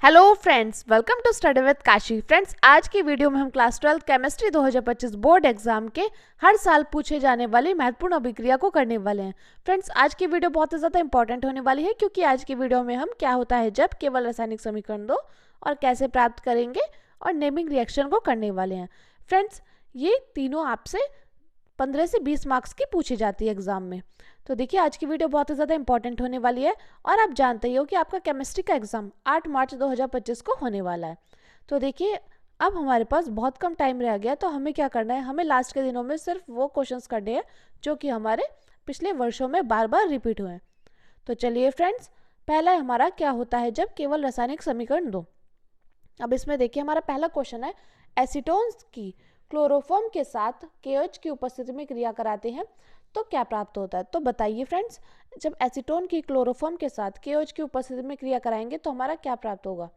Hello friends, welcome to study with Kashi. Friends, आज की video में हम क्लास 12 केमिस्ट्री 2025 बोर्ड एग्जाम के हर साल पूछे जाने वाली महत्वपूर्ण अभिक्रिया को करने वाले हैं। फ्रेंड्स, आज की वीडियो बहुत ही ज़्यादा इंपॉर्टेंट होने वाली है क्योंकि आज की वीडियो में हम क्या होता है जब केवल रासायनिक समीकरण दो और कैसे प्राप्त करेंगे और नेमिंग रिएक्शन को करने वाले हैं। फ्रेंड्स, ये तीनों आपसे 15 से 20 मार्क्स की पूछी जाती है एग्जाम में। तो देखिए, आज की वीडियो बहुत ही ज़्यादा इंपॉर्टेंट होने वाली है और आप जानते ही हो कि आपका केमिस्ट्री का एग्जाम 8 मार्च 2025 को होने वाला है। तो देखिए, अब हमारे पास बहुत कम टाइम रह गया, तो हमें क्या करना है, हमें लास्ट के दिनों में सिर्फ वो क्वेश्चंस करने हैं जो कि हमारे पिछले वर्षों में बार बार रिपीट हुए हैं। तो चलिए फ्रेंड्स, पहला हमारा क्या होता है जब केवल रासायनिक समीकरण दो। अब इसमें देखिए, हमारा पहला क्वेश्चन है, एसीटोन्स की क्लोरोफॉर्म के साथ KOH की उपस्थिति में क्रिया कराते हैं तो क्या प्राप्त होता है। तो बताइए फ्रेंड्स, जब एसीटोन की क्लोरोफॉर्म के साथ KOH की उपस्थिति में क्रिया कराएंगे तो हमारा क्या प्राप्त होगा।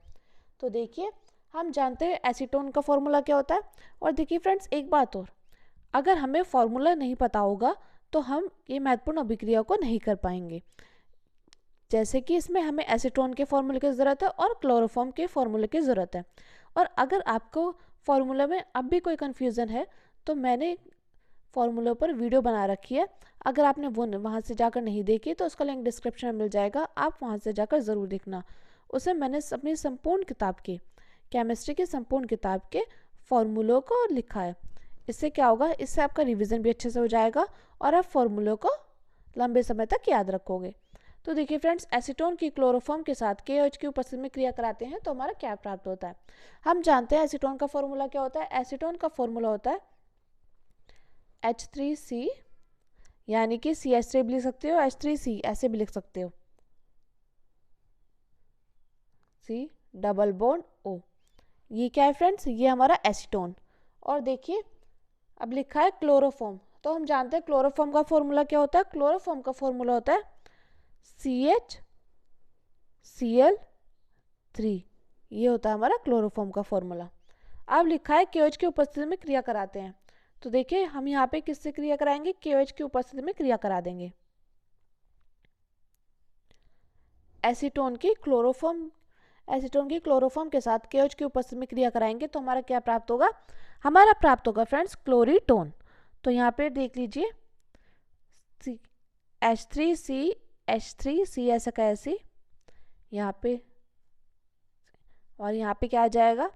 तो देखिए, हम जानते हैं एसीटोन का फॉर्मूला क्या होता है। और देखिए फ्रेंड्स, एक बात और, अगर हमें फॉर्मूला नहीं पता होगा तो हम ये महत्वपूर्ण अभिक्रिया को नहीं कर पाएंगे। जैसे कि इसमें हमें एसीटोन के फॉर्मूले की ज़रूरत है और क्लोरोफॉर्म के फॉर्मूले की ज़रूरत है। और अगर आपको फॉर्मूला में अब भी कोई कन्फ्यूज़न है तो मैंने फॉर्मूले पर वीडियो बना रखी है। अगर आपने वो वहाँ से जाकर नहीं देखी तो उसका लिंक डिस्क्रिप्शन में मिल जाएगा, आप वहाँ से जाकर ज़रूर देखना। उसे मैंने अपनी संपूर्ण किताब के केमिस्ट्री की संपूर्ण किताब के फॉर्मूलों को लिखा है। इससे क्या होगा, इससे आपका रिवीजन भी अच्छे से हो जाएगा और आप फॉर्मूलों को लंबे समय तक याद रखोगे। तो देखिए फ्रेंड्स, एसीटोन की क्लोरोफॉर्म के साथ KOH की उपस्थिति में क्रिया कराते हैं तो हमारा क्या प्राप्त होता है। हम जानते हैं एसीटोन का फॉर्मूला क्या होता है। एसीटोन का फॉर्मूला होता है H3C, यानी कि CH3 भी लिख सकते हो, H3C ऐसे भी लिख सकते हो, C डबल बॉन्ड O। ये क्या है फ्रेंड्स, ये हमारा एसीटोन। और देखिए, अब लिखा है क्लोरोफॉर्म, तो हम जानते हैं क्लोरोफॉर्म का फॉर्मूला क्या होता है। क्लोरोफॉर्म का फॉर्मूला होता है CHCl3। ये होता है हमारा क्लोरोफॉर्म का फॉर्मूला। अब लिखा है KOH की उपस्थिति में क्रिया कराते हैं, तो देखिए हम यहाँ पे किससे क्रिया कराएंगे, KOH की उपस्थिति में क्रिया करा देंगे। एसीटोन की क्लोरोफॉर्म के साथ KOH की उपस्थिति में क्रिया कराएंगे तो हमारा क्या प्राप्त होगा, हमारा प्राप्त होगा फ्रेंड्स क्लोरीटोन। तो यहाँ पे देख लीजिए, H3C ऐसा कैसे यहाँ पे, और यहाँ पे क्या आ जाएगा,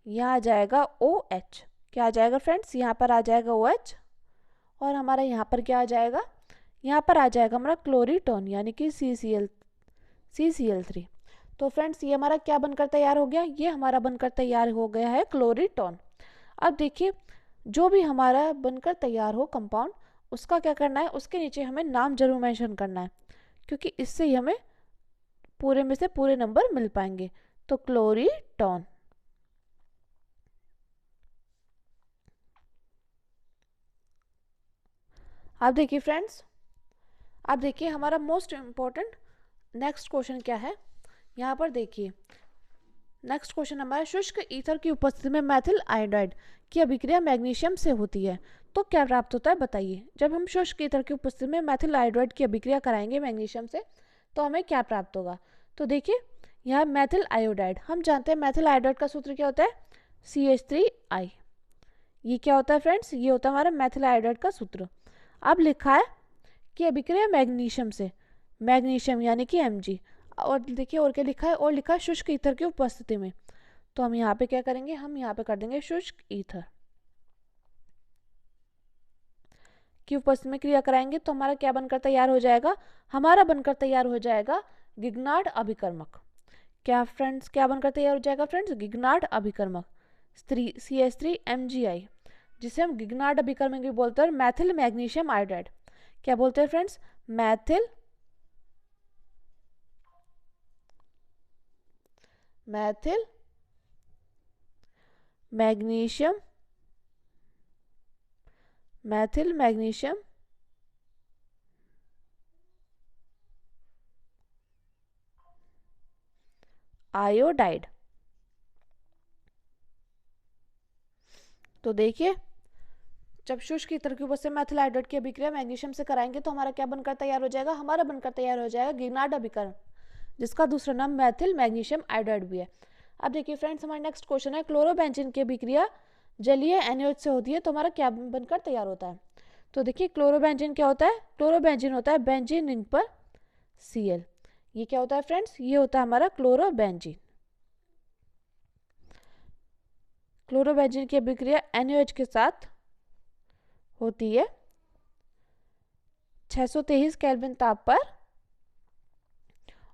यहाँ आ जाएगा OH। क्या आ जाएगा फ्रेंड्स, यहाँ पर आ जाएगा OH और हमारा यहाँ पर क्या आ जाएगा, यहाँ पर आ जाएगा हमारा क्लोरीटोन यानी कि CCl3। तो फ्रेंड्स, ये हमारा क्या बनकर तैयार हो गया, ये हमारा बनकर तैयार हो गया है क्लोरीटोन। अब देखिए, जो भी हमारा बनकर तैयार हो कंपाउंड, उसका क्या करना है, उसके नीचे हमें नाम जरूर मेंशन करना है क्योंकि इससे ही हमें पूरे में से पूरे नंबर मिल पाएंगे। तो क्लोरीटोन। अब देखिए फ्रेंड्स, अब देखिए हमारा मोस्ट इम्पोर्टेंट नेक्स्ट क्वेश्चन क्या है। यहाँ पर देखिए, नेक्स्ट क्वेश्चन हमारा, शुष्क ईथर की उपस्थिति में मैथिल आयोडाइड की अभिक्रिया मैग्नीशियम से होती है तो क्या प्राप्त होता है। बताइए, जब हम शुष्क ईथर की उपस्थिति में मैथिल आयोडाइड की अभिक्रिया कराएंगे मैग्नीशियम से तो हमें क्या प्राप्त होगा। तो देखिए, यह मैथिल आयोडाइड, हम जानते हैं मैथिल आयोडाइड का सूत्र क्या होता है, CH3I। ये क्या होता है फ्रेंड्स, ये होता है हमारा मैथिल आयोडाइड का सूत्र। अब लिखा है कि अभिक्रिया मैग्नीशियम से, मैग्नीशियम यानी कि Mg। और देखिए और क्या लिखा है, और लिखा है शुष्क ईथर की उपस्थिति में। तो हम यहाँ पे क्या करेंगे, हम यहाँ पे कर देंगे शुष्क ईथर की उपस्थिति में क्रिया कराएंगे तो हमारा क्या बनकर तैयार हो जाएगा, हमारा बनकर तैयार हो जाएगा गिग्नार्ड अभिकर्मक। क्या फ्रेंड्स, क्या बनकर तैयार हो जाएगा फ्रेंड्स, गिग्नार्ड अभिकर्मक CH3MgI, जिसे हम गिग्नार्ड अभिकर्मक भी बोलते हैं, मैथिल मैग्नीशियम आयोडाइड। क्या बोलते हैं फ्रेंड्स, मैथिल मैग्नीशियम आयोडाइड। तो देखिए, जब शुष्क ईथर की उपस्थिति में मैथिल आयोडाइड की अभिक्रिया मैग्नीशियम से कराएंगे तो हमारा क्या बनकर तैयार हो जाएगा, हमारा बनकर तैयार हो जाएगा गिग्नार्ड अभिकर्मक, जिसका दूसरा नाम मैथिल मैग्नीशियम आयोडाइड भी है। अब देखिए फ्रेंड्स, हमारा नेक्स्ट क्वेश्चन है, क्लोरोबेंजीन की अभिक्रिया जलीय NaOH से होती है तो हमारा क्या बनकर तैयार होता है। तो देखिए क्लोरोबेंजीन क्या होता है, क्लोरोबेंजीन होता है बेंजीन रिंग पर Cl। ये क्या होता है फ्रेंड्स, ये होता है हमारा क्लोरोबेंजीन। क्लोरोबेंजीन की अभिक्रिया NaOH के साथ होती है 623 केल्विन ताप पर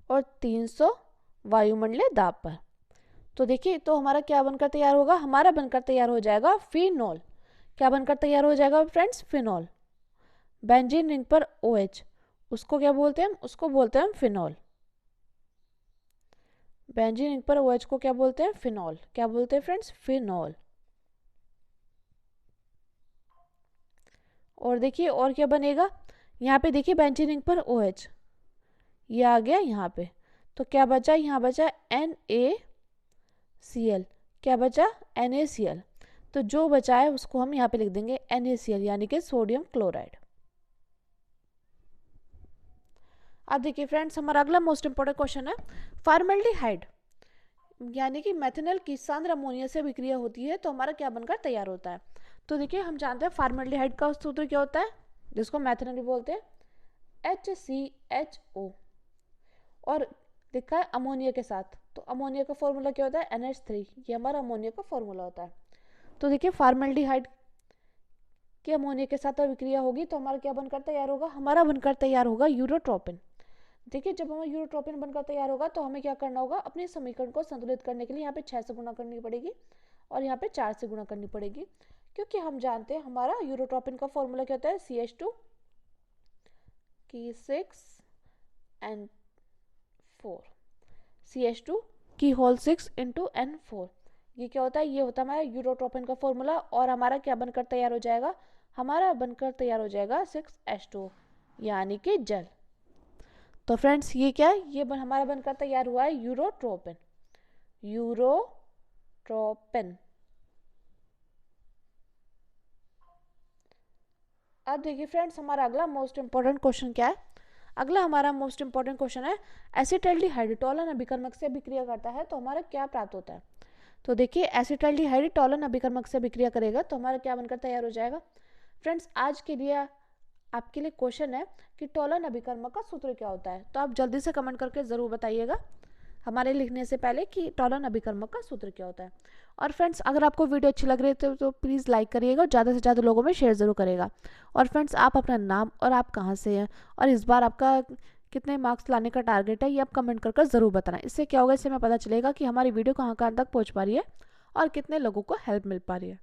और 300 वायुमंडलीय दाब पर। तो देखिए, तो हमारा क्या बनकर तैयार होगा, हमारा बनकर तैयार हो जाएगा फिनॉल। क्या बनकर तैयार हो जाएगा फ्रेंड्स, फिनॉल। बेंजीन रिंग पर OH, उसको क्या बोलते हैं, उसको बोलते हैं फिनॉल। बेंजीन रिंग पर OH को क्या बोलते हैं, फिनॉल। क्या बोलते हैं फ्रेंड्स, फिनॉल। और देखिए और क्या बनेगा, यहाँ पे देखिए बेंजीन रिंग पर OH, ये आ गया यहाँ पे, तो क्या बचा, यहाँ बचा NaCl। क्या बचा, NaCl। तो जो बचा है उसको हम यहाँ पे लिख देंगे NaCl, यानी कि सोडियम क्लोराइड। अब देखिए फ्रेंड्स, हमारा अगला मोस्ट इंपोर्टेंट क्वेश्चन है, फॉर्मल्डिहाइड यानी कि मेथनॉल की सांद्र अमोनिया से अभिक्रिया होती है तो हमारा क्या बनकर तैयार होता है। तो देखिए, हम जानते हैं फॉर्मल्डिहाइड का सूत्र क्या होता है, जिसको मेथनॉल बोलते हैं, HCHO, और लिखा है अमोनिया के साथ, तो अमोनिया का फॉर्मूला क्या होता है, NH3। ये हमारा अमोनिया का फॉर्मूला होता है। तो देखिए, फॉर्मल्डिहाइड की अमोनिया के साथ अभिक्रिया होगी तो हमारा क्या बनकर तैयार होगा, हमारा बनकर तैयार होगा यूरोट्रोपिन। देखिए, जब हमारा यूरोट्रोपिन बनकर तैयार होगा तो हमें क्या करना होगा, अपने समीकरण को संतुलित करने के लिए यहाँ पे 6 से गुणा करनी पड़ेगी और यहाँ पे 4 से गुणा करनी पड़ेगी, क्योंकि हम जानते हैं हमारा यूरोट्रोपिन का फॉर्मूला क्या होता है, CH2 की 6 and 4, CH2 की होल 6 into N4। ये क्या होता है, ये होता है हमारा यूरोट्रोपिन का फॉर्मूला, और हमारा क्या बनकर तैयार हो जाएगा, हमारा बनकर तैयार हो जाएगा 6H2 यानी कि जल। तो फ्रेंड्स, ये क्या है, ये हमारा बनकर तैयार हुआ है यूरोट्रोपिन। यूरोट्रोपिन। अब देखिए फ्रेंड्स, हमारा अगला मोस्ट इंपोर्टेंट क्वेश्चन क्या है, अगला हमारा मोस्ट इंपोर्टेंट क्वेश्चन है, एसिटाल्डिहाइड टॉलन अभिकर्मक से अभिक्रिया करता है तो हमारा क्या प्राप्त होता है। तो देखिए, एसिटाल्डिहाइड टॉलन अभिकर्मक से अभिक्रिया करेगा तो हमारा क्या बनकर तैयार हो जाएगा। फ्रेंड्स, आज के लिए आपके लिए क्वेश्चन है कि टॉलन अभिकर्मक का सूत्र क्या होता है, तो आप जल्दी से कमेंट करके ज़रूर बताइएगा हमारे लिखने से पहले कि टॉलन अभिकर्मक का सूत्र क्या होता है। और फ्रेंड्स, अगर आपको वीडियो अच्छी लग रही है तो प्लीज़ लाइक करिएगा और ज़्यादा से ज़्यादा लोगों में शेयर ज़रूर करेगा। और फ्रेंड्स, आप अपना नाम और आप कहाँ से हैं और इस बार आपका कितने मार्क्स लाने का टारगेट है, ये आप कमेंट कर जरूर बताना। इससे क्या होगा, इससे हमें पता चलेगा कि हमारी वीडियो कहाँ कहाँ तक पहुँच पा रही है और कितने लोगों को हेल्प मिल पा रही है।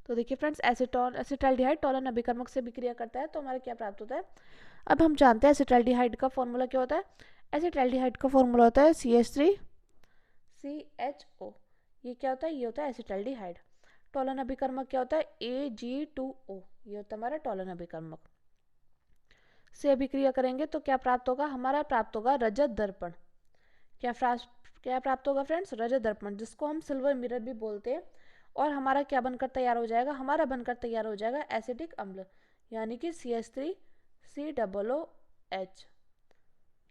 तो देखिए फ्रेंड्स, एसिटाल्डिहाइड टॉलन अभिकर्मक से अभिक्रिया करता है तो हमारा क्या प्राप्त होता है। अब हम जानते हैं एसिटाल्डिहाइड का फॉर्मूला क्या होता है। एसिटाल्डिहाइड का फॉर्मूला होता है CH3CHO। ये क्या होता है, ये होता है एसिटाल्डिहाइड। टॉलन अभिकर्मक क्या होता है, Ag2O। ये होता है हमारा टॉलन अभिकर्मक। से अभिक्रिया करेंगे तो क्या प्राप्त होगा, हमारा प्राप्त होगा रजत दर्पण। क्या प्राप्त होगा फ्रेंड्स, रजत दर्पण, जिसको हम सिल्वर मिरर भी बोलते हैं। और हमारा क्या बनकर तैयार हो जाएगा, हमारा बनकर तैयार हो जाएगा एसिटिक अम्ल, यानी कि CH3COOH।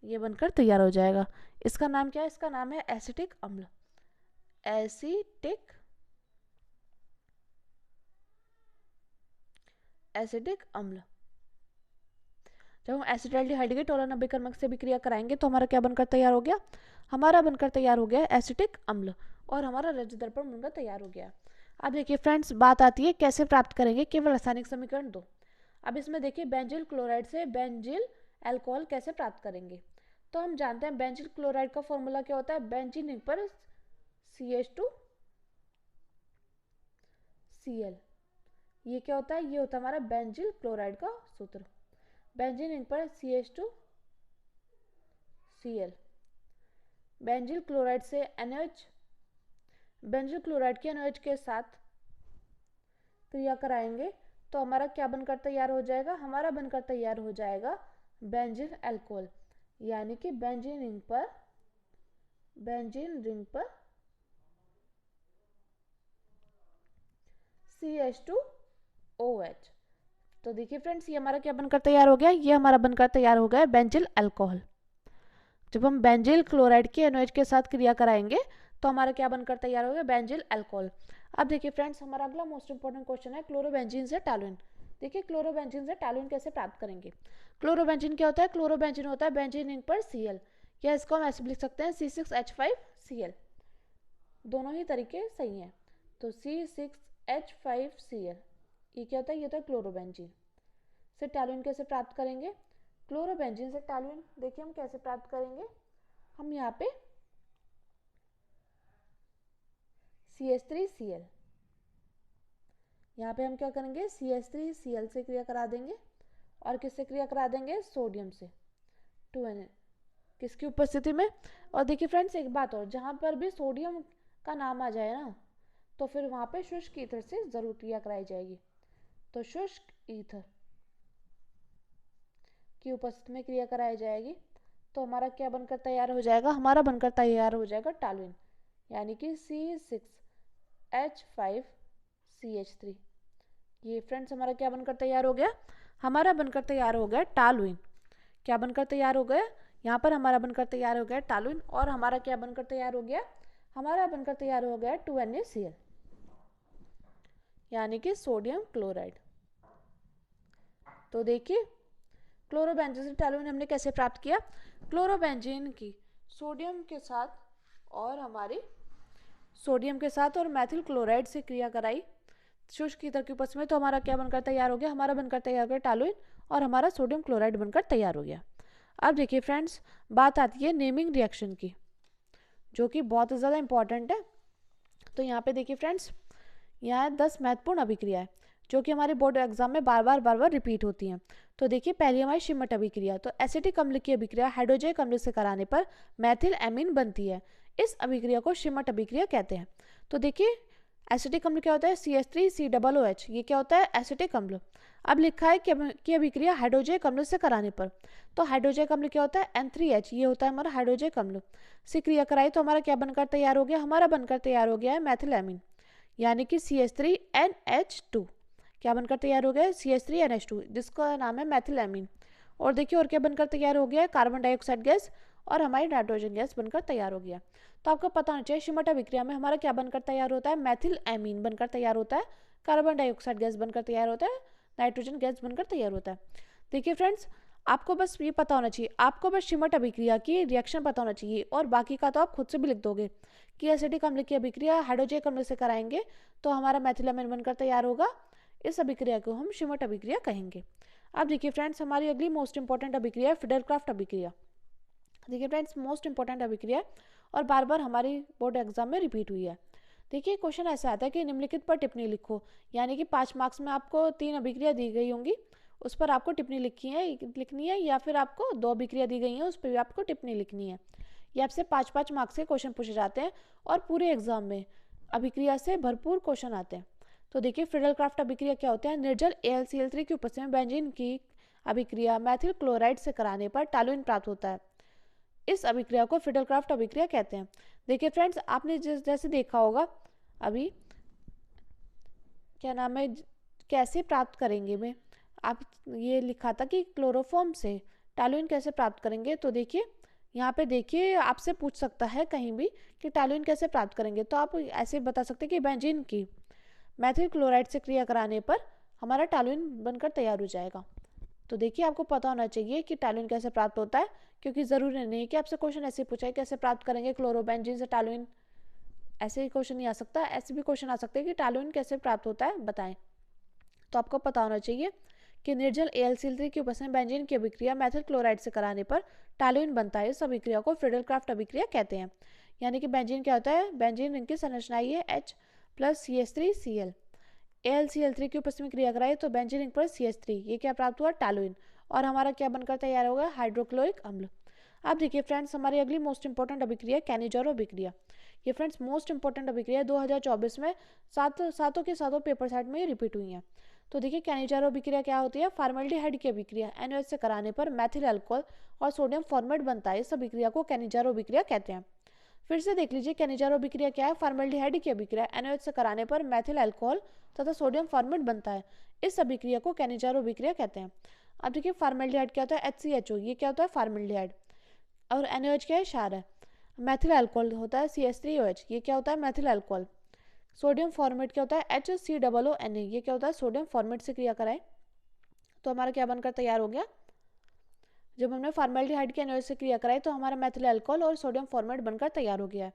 ये बनकर तैयार हो जाएगा। इसका नाम क्या है, इसका नाम है एसिटिक अम्ल। एसिटिक अम्ल। जब हम एसिटाल्डिहाइड के टॉलन अभिकर्मक से अभिक्रिया कराएंगे तो हमारा क्या बनकर तैयार हो गया, हमारा बनकर तैयार हो गया एसिटिक अम्ल, और हमारा रजत दर्पण बनकर तैयार हो गया। अब देखिए फ्रेंड्स, बात आती है कैसे प्राप्त करेंगे केवल रासायनिक समीकरण 2। अब इसमें देखिए, बेंजिल क्लोराइड से बेंजिल अल्कोहल कैसे प्राप्त करेंगे। तो हम जानते हैं बेंजिल क्लोराइड का फॉर्मूला क्या होता है, बेंजीन रिंग पर CH2Cl। ये क्या होता है, ये होता है हमारा बेंजिल क्लोराइड का सूत्र। बेंजीन रिंग पर CH2Cl। बेंजिल क्लोराइड से NaOH, बेंजिल क्लोराइड के NaOH के साथ क्रिया कराएंगे तो हमारा क्या बनकर तैयार हो जाएगा, हमारा बनकर तैयार हो जाएगा बेंजीन अल्कोहल, यानी कि बेंजीन रिंग पर CH2OH। तो देखिए फ्रेंड्स, ये हमारा क्या बनकर तैयार हो गया, ये हमारा बनकर तैयार हो गया बेंजिल अल्कोहल। जब हम बेंजील क्लोराइड के NaOH के साथ क्रिया कराएंगे तो हमारा क्या बनकर तैयार होगा, बेंजील अल्कोहल। अब देखिए फ्रेंड्स, हमारा अगला मोस्ट इंपॉर्टेंट क्वेश्चन है क्लोरोबेंजीन से टॉलुइन। देखिए क्लोरोबेंजीन से टॉलुइन कैसे प्राप्त करेंगे। क्लोरोबेंजीन क्या होता है, क्लोरोबेंजीन होता है बेंजीन रिंग पर Cl, या इसको हम ऐसे लिख सकते हैं C6H5Cl। दोनों ही तरीके सही हैं। तो C6H5Cl ये क्या होता है, ये होता है क्लोरोबेंजीन। से टॉलुइन कैसे प्राप्त करेंगे, क्लोरोबेंजीन से टॉलुइन देखिए हम कैसे प्राप्त करेंगे। हम यहाँ पे CH3Cl, यहाँ पे हम क्या करेंगे, CH3Cl से क्रिया करा देंगे और किससे क्रिया करा देंगे, सोडियम से 2Na किसकी उपस्थिति में। और देखिए फ्रेंड्स एक बात और, जहाँ पर भी सोडियम का नाम आ जाए ना तो फिर वहाँ पे शुष्क ईथर से जरूर क्रिया कराई जाएगी। तो शुष्क ईथर की उपस्थिति में क्रिया कराई जाएगी तो हमारा क्या बनकर तैयार हो जाएगा, हमारा बनकर तैयार हो जाएगा टॉलुइन, यानी कि C6H5CH3। ये फ्रेंड्स हमारा क्या बनकर तैयार हो गया, हमारा बनकर तैयार हो गया टॉलुइन। क्या बनकर तैयार हो गया, यहाँ पर हमारा बनकर तैयार हो गया टॉलुइन, और हमारा क्या बनकर तैयार हो गया, हमारा बनकर तैयार हो गया 2NaCl, यानी कि सोडियम क्लोराइड। तो देखिए क्लोरोबेंजीन से टॉलुइन हमने कैसे प्राप्त किया, क्लोरोबेंजीन की सोडियम के साथ और मैथिल क्लोराइड से क्रिया कराई शुष्क ईथर की उपस्थिति में, तो हमारा क्या बनकर तैयार हो गया, हमारा बनकर तैयार हो गया टॉलुइन, और हमारा सोडियम क्लोराइड बनकर तैयार हो गया। अब देखिए फ्रेंड्स, बात आती है नेमिंग रिएक्शन की, जो कि बहुत ज़्यादा इंपॉर्टेंट है। तो यहाँ पे देखिए फ्रेंड्स, यहाँ 10 महत्वपूर्ण अभिक्रियाएं जो कि हमारे बोर्ड एग्जाम में बार बार रिपीट होती हैं। तो देखिए पहली हमारी शिमट अभिक्रिया, तो एसिटिक अम्ल की अभिक्रिया हाइड्रोजनिक अम्ल से कराने पर मैथिल एमीन बनती है। इस अभिक्रिया को शिमट अभिक्रिया कहते हैं। तो देखिए एसिटिक अम्ल क्या होता है, CH3COOH, ये क्या होता है, एसिटिक अम्ल। अब लिखा है कि अभिक्रिया हाइड्रोजनिक अम्ल से कराने पर, तो हाइड्रोजनिक अम्ल क्या होता है, N3H, ये होता है हमारा हाइड्रोजनिक अम्ल से क्रिया कराई तो हमारा क्या बनकर तैयार हो गया, हमारा बनकर तैयार हो गया है मैथिल एमीन, यानी कि CH3NH2। क्या बनकर तैयार हो गया है, CH3NH2, जिसका नाम है मैथिल एमीन। और देखिए और क्या बनकर तैयार हो गया है, कार्बन डाइऑक्साइड गैस और हमारी नाइट्रोजन गैस बनकर तैयार हो गया। तो आपको पता होना चाहिए शिमट अभिक्रिया में हमारा क्या बनकर तैयार होता है, मैथिल एमीन बनकर तैयार होता है, कार्बन डाइऑक्साइड गैस बनकर तैयार होता है, नाइट्रोजन गैस बनकर तैयार होता है। देखिए फ्रेंड्स, आपको बस ये पता होना चाहिए, आपको बस शिमट अभिक्रिया की रिएक्शन पता होना चाहिए, और बाकी का तो आप खुद से भी लिख दोगे कि एसिटिक अम्ल की अभिक्रिया हाइड्रोजनिक अम्ल से कराएंगे तो हमारा मैथिल एमीन बनकर तैयार होगा। इस अभिक्रिया को हम शिमट अभिक्रिया कहेंगे। अब देखिए फ्रेंड्स, हमारी अगली मोस्ट इंपॉर्टेंट अभिक्रिया है फिडेलक्राफ्ट अभिक्रिया। देखिए फ्रेंड्स, मोस्ट इंपॉर्टेंट अभिक्रिया और बार बार हमारी बोर्ड एग्जाम में रिपीट हुई है। देखिए क्वेश्चन ऐसा आता है कि निम्नलिखित पर टिप्पणी लिखो, यानी कि 5 मार्क्स में आपको 3 अभिक्रिया दी गई होंगी, उस पर आपको टिप्पणी लिखनी है, या फिर आपको 2 अभिक्रिया दी गई हैं उस पर भी आपको टिप्पणी लिखनी है। ये आपसे 5-5 मार्क्स के क्वेश्चन पूछे जाते हैं और पूरे एग्जाम में अभिक्रिया से भरपूर क्वेश्चन आते हैं। तो देखिए फिडेलक्राफ्ट अभिक्रिया क्या होता है, निर्जल AlCl3 की उपस्थिति में बेंजीन की अभिक्रिया मैथिल क्लोराइड से कराने पर टॉलुइन प्राप्त होता है। इस अभिक्रिया को फिडेलक्राफ्ट अभिक्रिया कहते हैं। देखिए फ्रेंड्स, आपने जैसे देखा होगा अभी, क्या नाम है, कैसे प्राप्त करेंगे में आप ये लिखा था कि क्लोरोफॉर्म से टॉलुइन कैसे प्राप्त करेंगे। तो देखिए यहाँ पे देखिए आपसे पूछ सकता है कहीं भी कि टॉलुइन कैसे प्राप्त करेंगे, तो आप ऐसे बता सकते हैं कि बेंजीन की मैथिल क्लोराइड से क्रिया कराने पर हमारा टॉलुइन बनकर तैयार हो जाएगा। तो देखिए आपको पता होना चाहिए कि टॉलुइन कैसे प्राप्त होता है, क्योंकि ज़रूरी नहीं कि आपसे क्वेश्चन ऐसे पूछा है कैसे प्राप्त करेंगे क्लोरोबेंजीन से टॉलुइन, ऐसे ही क्वेश्चन नहीं आ सकता, ऐसे भी क्वेश्चन आ सकते हैं कि टॉलुइन कैसे प्राप्त होता है बताएं। तो आपको पता होना चाहिए कि निर्जल AlCl3 की उपस्थिति में बेंजीन की अभिक्रिया मैथिल क्लोराइड से कराने पर टॉलुइन बनता है। इस अभिक्रिया को फिडेलक्राफ्ट अभिक्रिया कहते हैं। यानी कि बेंजीन क्या होता है, बेंजीन रिंग की संरचना ये H+CH3Cl, AlCl3 की उपस्थिति में क्रिया कराई तो बेंजीन रिंग पर CH3, ये क्या प्राप्त हुआ, टॉलुइन, और हमारा क्या बनकर तैयार होगा, हाइड्रोक्लोरिक अम्ल। अब देखिए फ्रेंड्स, हमारी अगली मोस्ट इंपॉर्टेंट अभिक्रिया कैनिजारो अभिक्रिया। ये फ्रेंड्स मोस्ट इंपॉर्टेंट अभिक्रिया 2024 में सातों के सातों पेपर सेट में रिपीट हुई हैं। तो देखिए कैनिजारो अभिक्रिया क्या होती है, फॉर्मेल्डिहाइड की अभिक्रिया NaOH से कराने पर मैथिल अल्कोहल और सोडियम फॉर्मेट बनता है। इस अभिक्रिया को कैनिजारो अभिक्रिया कहते हैं। फिर से देख लीजिए कैनिजारो अभिक्रिया क्या है, फॉर्मेल्डिहाइड की अभिक्रिया NaOH से कराने पर मैथिल अल्कोहल तथा सोडियम फॉर्मेट बनता है। इस अभिक्रिया को कैनिजारो अभिक्रिया कहते हैं। अब देखिए फॉर्मेल्डिहाइड क्या होता है, HCHO, ये क्या होता है, फॉर्मेल्डिहाइड। और NaOH क्या है, क्षार है। मैथिल अल्कोहल होता है CH3OH, ये क्या होता है, मैथिल अल्कोहल। सोडियम फॉर्मेट क्या होता है, HCOONA, ये क्या होता है, सोडियम फॉर्मेट से क्रिया कराए तो हमारा क्या बनकर तैयार हो गया, जब हमने फॉर्मेल्डिहाइड के NaOH से क्रिया कराई तो हमारा मैथिल अल्कोहल और सोडियम फॉर्मेट बनकर तैयार हो गया है।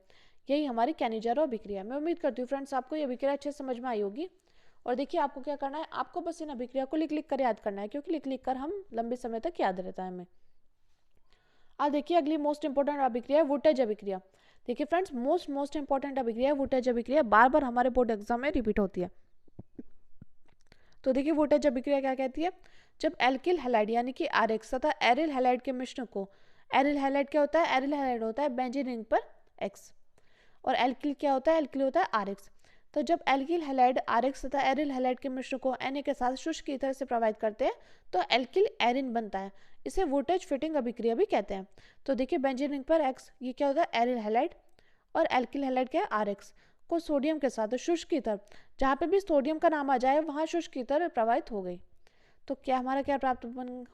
यही हमारी कैनिजारो अभिक्रिया। मैं उम्मीद करती हूँ फ्रेंड्स आपको ये अभिक्रिया अच्छे से समझ में आई होगी। और देखिए आपको क्या करना है, आपको बस इन अभिक्रिया को लिख लिख कर याद करना है, क्योंकि लिख लिख कर हम लंबे समय तक याद रहता है हमें। अब देखिए अगली मोस्ट इंपोर्टेंट अभिक्रिया है वुटेज अभिक्रिया। देखिए फ्रेंड्स मोस्ट इंपोर्टेंट अभिक्रिया है वुटेज अभिक्रिया, बार बार हमारे बोर्ड एग्जाम में रिपीट होती है। तो देखिए वुटेज अभिक्रिया क्या कहती है, जब एल्किल हैलाइड यानी कि RX तथा एरिल हैलाइड के मिश्रण को, एरिल हैलाइड क्या होता है, एरिल हैलाइड होता है बेंजीन रिंग पर X, और एल्किल क्या होता है, एल्किल होता है RX। तो जब एल्किल हैलाइड RX तथा एरिल हैलाइड के मिश्रण को Na के साथ शुष्क ईथर से प्रभावित करते हैं तो एल्किल एरिन बनता है। इसे वुटेज फिटिंग अभिक्रिया भी कहते हैं। तो देखिए बेंजीन रिंग पर X, ये क्या होता है, एरिल हैलाइड, और एल्किल हैलाइड क्या है, RX को सोडियम के साथ शुष्क ईथर, जहाँ पे भी सोडियम का नाम आ जाए वहाँ शुष्क ईथर प्रभावित हो गई। तो क्या हमारा क्या प्राप्त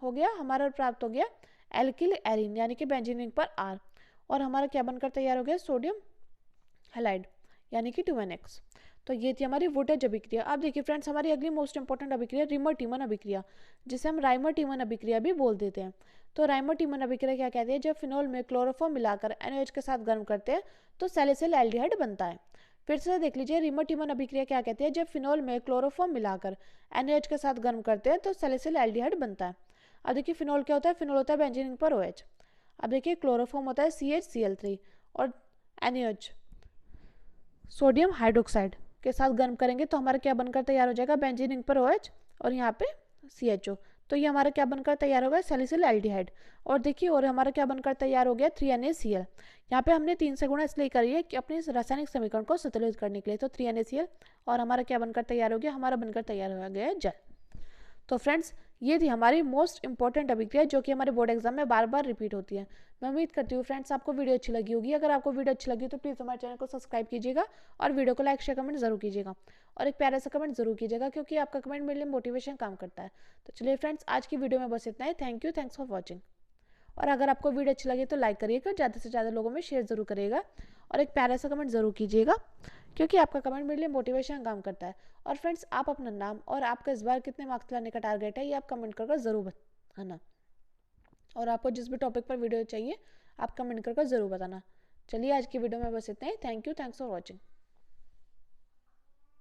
हो गया, हमारा प्राप्त हो गया एल्किल एरिन यानी कि बेंजीन रिंग पर R, और हमारा क्या बनकर तैयार हो गया, सोडियम हैलाइड यानी कि 2NX। तो ये थी हमारी वुटेज अभिक्रिया। अब देखिए फ्रेंड्स हमारी अगली मोस्ट इंपोर्टेंट अभिक्रिया रिमर टीमन अभिक्रिया, जिसे हम राइमर टीमन अभिक्रिया भी बोल देते हैं। तो राइमर टीमन अभिक्रिया क्या कहती है, जब फिनोल में क्लोरोफॉर्म मिलाकर NaOH के साथ गर्म करते हैं तो सैलिसिल एल्डिहाइड बनता है। फिर से देख लीजिए रिमर टीमन अभिक्रिया क्या कहती है, जब फिनोल में क्लोरोफॉर्म मिलाकर NaOH के साथ गर्म करते हैं तो सैलिसिल एल्डिहाइड बनता है। अब देखिए फिनोल क्या होता है, फिनोल होता है बेंजीन रिंग पर OH। अब देखिए क्लोरोफॉर्म होता है CHCl3, और NaOH सोडियम हाइड्रोक्साइड के साथ गर्म करेंगे तो हमारा क्या बनकर तैयार हो जाएगा, बेंजीन रिंग पर OH और यहाँ पे CHO। तो ये हमारा क्या बनकर तैयार होगा, सैलिसिल एल्डिहाइड। और देखिए और हमारा क्या बनकर तैयार हो गया, 3NaCl। यहाँ पे हमने 3 से गुणा इसलिए करी है कि अपने इस रासायनिक समीकरण को संतुलित करने के लिए। तो 3NaCl और हमारा क्या बनकर तैयार हो गया, हमारा बनकर तैयार हो गया जल। तो फ्रेंड्स ये थी हमारी मोस्ट इंपॉर्टेंट अभिक्रिया जो कि हमारे बोर्ड एग्जाम में बार बार रिपीट होती है। मैं उम्मीद करती हूँ फ्रेंड्स आपको वीडियो अच्छी लगी होगी। अगर आपको वीडियो अच्छी लगी तो प्लीज़ हमारे चैनल को सब्सक्राइब कीजिएगा और वीडियो को लाइक शेयर कमेंट जरूर कीजिएगा, और एक प्यारा सा कमेंट जरूर कीजिएगा क्योंकि आपका कमेंट मेरे लिए मोटिवेशन काम करता है। तो चलिए फ्रेंड्स आज की वीडियो में बस इतना ही। Thank you, thanks for watching. और अगर आपको वीडियो अच्छी लगी तो लाइक करिएगा, ज़्यादा से ज़्यादा लोगों में शेयर जरूर करिएगा, और एक प्यारा सा कमेंट जरूर कीजिएगा क्योंकि आपका कमेंट मेरे लिए मोटिवेशन काम करता है। और फ्रेंड्स आप अपना नाम और आपका इस बार कितने मार्क्स लाने का टारगेट है ये आप कमेंट कर ज़रूर बताना, और आपको जिस भी टॉपिक पर वीडियो चाहिए आप कमेंट कर ज़रूर बताना। चलिए आज की वीडियो में बस इतना ही। Thank you, thanks for watching.